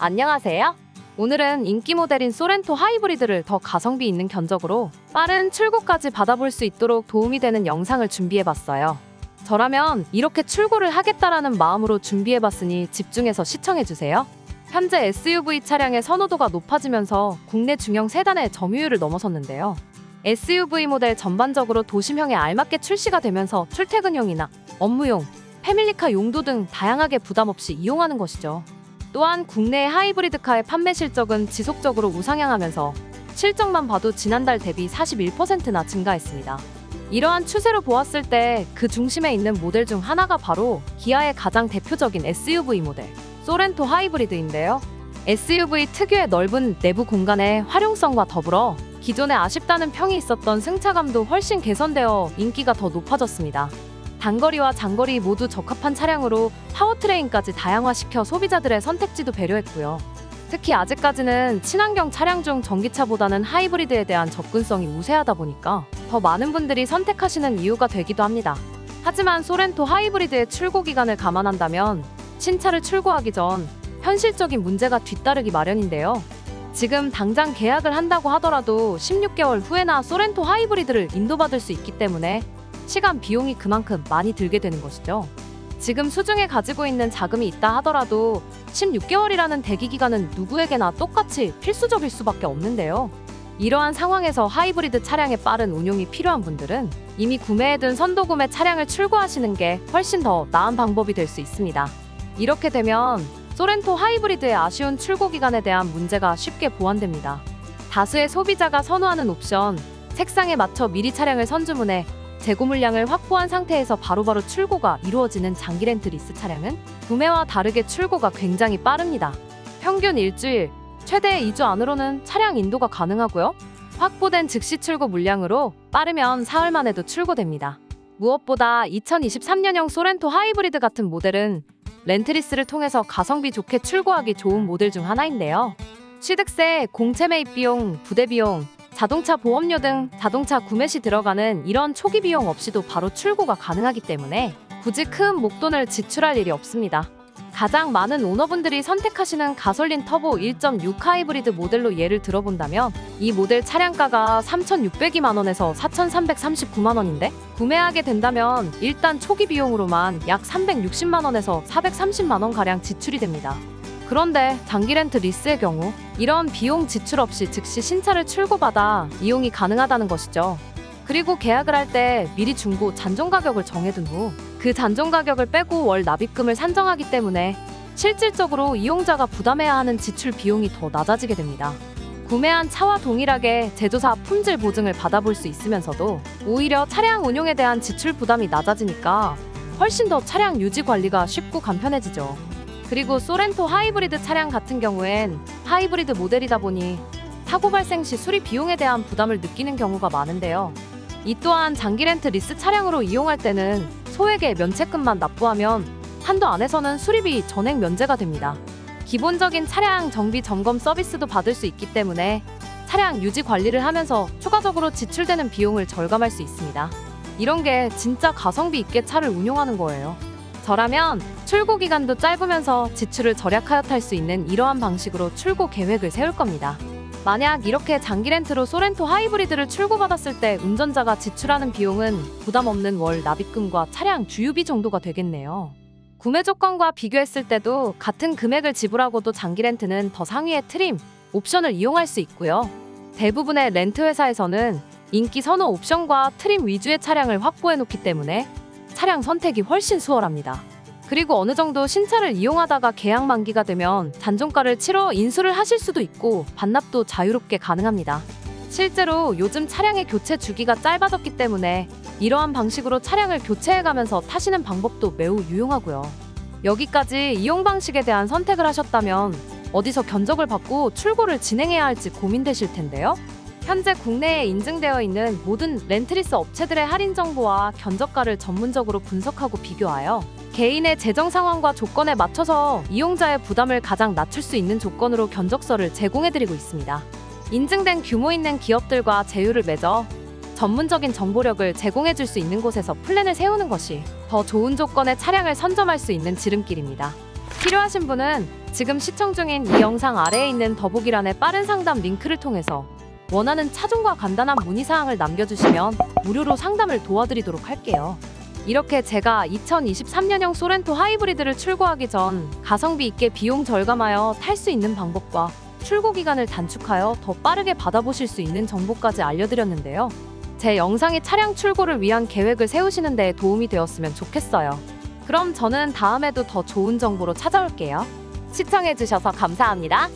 안녕하세요. 오늘은 인기 모델인 소렌토 하이브리드를 더 가성비 있는 견적으로 빠른 출고까지 받아볼 수 있도록 도움이 되는 영상을 준비해봤어요. 저라면 이렇게 출고를 하겠다라는 마음으로 준비해봤으니 집중해서 시청해주세요. 현재 SUV 차량의 선호도가 높아지면서 국내 중형 세단의 점유율을 넘어섰는데요. SUV 모델 전반적으로 도심형에 알맞게 출시가 되면서 출퇴근용이나 업무용, 패밀리카 용도 등 다양하게 부담 없이 이용하는 것이죠. 또한 국내 하이브리드카의 판매 실적은 지속적으로 우상향하면서 실적만 봐도 지난달 대비 41%나 증가했습니다. 이러한 추세로 보았을 때 그 중심에 있는 모델 중 하나가 바로 기아의 가장 대표적인 SUV 모델, 소렌토 하이브리드인데요. SUV 특유의 넓은 내부 공간의 활용성과 더불어 기존에 아쉽다는 평이 있었던 승차감도 훨씬 개선되어 인기가 더 높아졌습니다. 단거리와 장거리 모두 적합한 차량으로 파워트레인까지 다양화시켜 소비자들의 선택지도 배려했고요. 특히 아직까지는 친환경 차량 중 전기차보다는 하이브리드에 대한 접근성이 우세하다 보니까 더 많은 분들이 선택하시는 이유가 되기도 합니다. 하지만 소렌토 하이브리드의 출고 기간을 감안한다면 신차를 출고하기 전 현실적인 문제가 뒤따르기 마련인데요. 지금 당장 계약을 한다고 하더라도 16개월 후에나 소렌토 하이브리드를 인도받을 수 있기 때문에 시간 비용이 그만큼 많이 들게 되는 것이죠. 지금 수중에 가지고 있는 자금이 있다 하더라도 16개월이라는 대기 기간은 누구에게나 똑같이 필수적일 수밖에 없는데요. 이러한 상황에서 하이브리드 차량의 빠른 운용이 필요한 분들은 이미 구매해둔 선도구매 차량을 출고하시는 게 훨씬 더 나은 방법이 될 수 있습니다. 이렇게 되면 소렌토 하이브리드의 아쉬운 출고 기간에 대한 문제가 쉽게 보완됩니다. 다수의 소비자가 선호하는 옵션, 색상에 맞춰 미리 차량을 선주문해 재고 물량을 확보한 상태에서 바로바로 출고가 이루어지는 장기 렌트 리스 차량은 구매와 다르게 출고가 굉장히 빠릅니다. 평균 일주일, 최대 2주 안으로는 차량 인도가 가능하고요. 확보된 즉시 출고 물량으로 빠르면 사흘 만에도 출고됩니다. 무엇보다 2023년형 소렌토 하이브리드 같은 모델은 렌트리스를 통해서 가성비 좋게 출고하기 좋은 모델 중 하나인데요. 취득세, 공채 매입 비용, 부대 비용, 자동차 보험료 등 자동차 구매 시 들어가는 이런 초기 비용 없이도 바로 출고가 가능하기 때문에 굳이 큰 목돈을 지출할 일이 없습니다. 가장 많은 오너분들이 선택하시는 가솔린 터보 1.6 하이브리드 모델로 예를 들어본다면 이 모델 차량가가 3,602만 원에서 4,339만 원인데 구매하게 된다면 일단 초기 비용으로만 약 360만 원에서 430만 원 가량 지출이 됩니다. 그런데 장기 렌트 리스의 경우 이런 비용 지출 없이 즉시 신차를 출고받아 이용이 가능하다는 것이죠. 그리고 계약을 할 때 미리 중고 잔존 가격을 정해둔 후 그 잔존 가격을 빼고 월 납입금을 산정하기 때문에 실질적으로 이용자가 부담해야 하는 지출 비용이 더 낮아지게 됩니다. 구매한 차와 동일하게 제조사 품질 보증을 받아볼 수 있으면서도 오히려 차량 운용에 대한 지출 부담이 낮아지니까 훨씬 더 차량 유지 관리가 쉽고 간편해지죠. 그리고 소렌토 하이브리드 차량 같은 경우엔 하이브리드 모델이다 보니 사고 발생 시 수리 비용에 대한 부담을 느끼는 경우가 많은데요. 이 또한 장기 렌트 리스 차량으로 이용할 때는 소액의 면책금만 납부하면 한도 안에서는 수리비 전액 면제가 됩니다. 기본적인 차량 정비 점검 서비스도 받을 수 있기 때문에 차량 유지 관리를 하면서 추가적으로 지출되는 비용을 절감할 수 있습니다. 이런 게 진짜 가성비 있게 차를 운용하는 거예요. 저라면 출고 기간도 짧으면서 지출을 절약하여 탈 수 있는 이러한 방식으로 출고 계획을 세울 겁니다. 만약 이렇게 장기 렌트로 소렌토 하이브리드를 출고받았을 때 운전자가 지출하는 비용은 부담 없는 월 납입금과 차량 주유비 정도가 되겠네요. 구매 조건과 비교했을 때도 같은 금액을 지불하고도 장기 렌트는 더 상위의 트림, 옵션을 이용할 수 있고요. 대부분의 렌트 회사에서는 인기 선호 옵션과 트림 위주의 차량을 확보해 놓기 때문에 차량 선택이 훨씬 수월합니다. 그리고 어느 정도 신차를 이용하다가 계약 만기가 되면 잔존가를 치러 인수를 하실 수도 있고 반납도 자유롭게 가능합니다. 실제로 요즘 차량의 교체 주기가 짧아졌기 때문에 이러한 방식으로 차량을 교체해가면서 타시는 방법도 매우 유용하고요. 여기까지 이용 방식에 대한 선택을 하셨다면 어디서 견적을 받고 출고를 진행해야 할지 고민되실 텐데요. 현재 국내에 인증되어 있는 모든 렌트리스 업체들의 할인 정보와 견적가를 전문적으로 분석하고 비교하여 개인의 재정 상황과 조건에 맞춰서 이용자의 부담을 가장 낮출 수 있는 조건으로 견적서를 제공해드리고 있습니다. 인증된 규모 있는 기업들과 제휴를 맺어 전문적인 정보력을 제공해줄 수 있는 곳에서 플랜을 세우는 것이 더 좋은 조건의 차량을 선점할 수 있는 지름길입니다. 필요하신 분은 지금 시청 중인 이 영상 아래에 있는 더보기란의 빠른 상담 링크를 통해서 원하는 차종과 간단한 문의사항을 남겨주시면 무료로 상담을 도와드리도록 할게요. 이렇게 제가 2023년형 소렌토 하이브리드를 출고하기 전 가성비 있게 비용 절감하여 탈 수 있는 방법과 출고 기간을 단축하여 더 빠르게 받아보실 수 있는 정보까지 알려드렸는데요. 제 영상이 차량 출고를 위한 계획을 세우시는 데 도움이 되었으면 좋겠어요. 그럼 저는 다음에도 더 좋은 정보로 찾아올게요. 시청해주셔서 감사합니다.